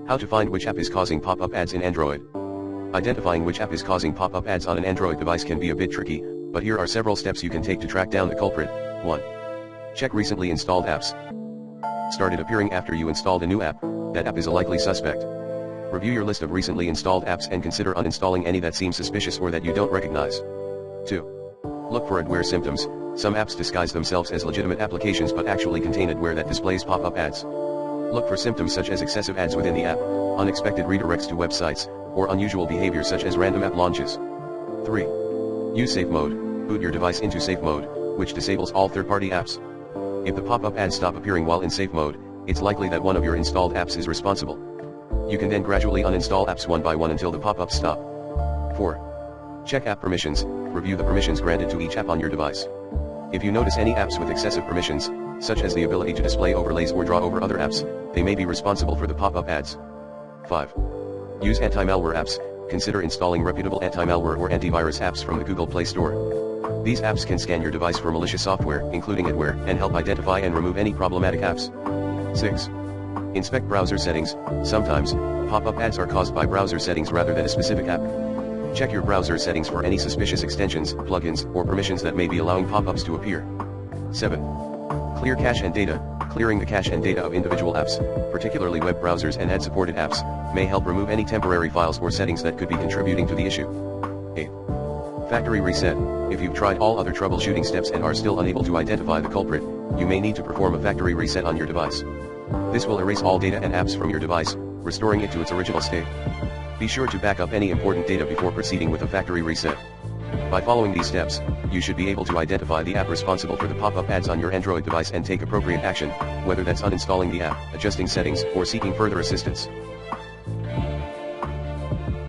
How to find which app is causing pop-up ads in Android. Identifying which app is causing pop-up ads on an Android device can be a bit tricky, but here are several steps you can take to track down the culprit. 1. Check recently installed apps. Started appearing after you installed a new app, that app is a likely suspect. Review your list of recently installed apps and consider uninstalling any that seem suspicious or that you don't recognize. 2. Look for adware symptoms. Some apps disguise themselves as legitimate applications but actually contain adware that displays pop-up ads. Look for symptoms such as excessive ads within the app, unexpected redirects to websites, or unusual behavior such as random app launches. 3. Use safe mode. Boot your device into safe mode, which disables all third-party apps. If the pop-up ads stop appearing while in safe mode, it's likely that one of your installed apps is responsible. You can then gradually uninstall apps one by one until the pop-ups stop. 4. Check app permissions. Review the permissions granted to each app on your device. If you notice any apps with excessive permissions, such as the ability to display overlays or draw over other apps, they may be responsible for the pop-up ads. 5. Use anti-malware apps. Consider installing reputable anti-malware or antivirus apps from the Google Play Store. These apps can scan your device for malicious software, including adware, and help identify and remove any problematic apps. 6. Inspect browser settings. Sometimes, pop-up ads are caused by browser settings rather than a specific app. Check your browser settings for any suspicious extensions, plugins, or permissions that may be allowing pop-ups to appear. 7. Clear cache and data. Clearing the cache and data of individual apps, particularly web browsers and ad-supported apps, may help remove any temporary files or settings that could be contributing to the issue. 8. Factory reset. If you've tried all other troubleshooting steps and are still unable to identify the culprit, you may need to perform a factory reset on your device. This will erase all data and apps from your device, restoring it to its original state. Be sure to back up any important data before proceeding with a factory reset. By following these steps, you should be able to identify the app responsible for the pop-up ads on your Android device and take appropriate action, whether that's uninstalling the app, adjusting settings, or seeking further assistance.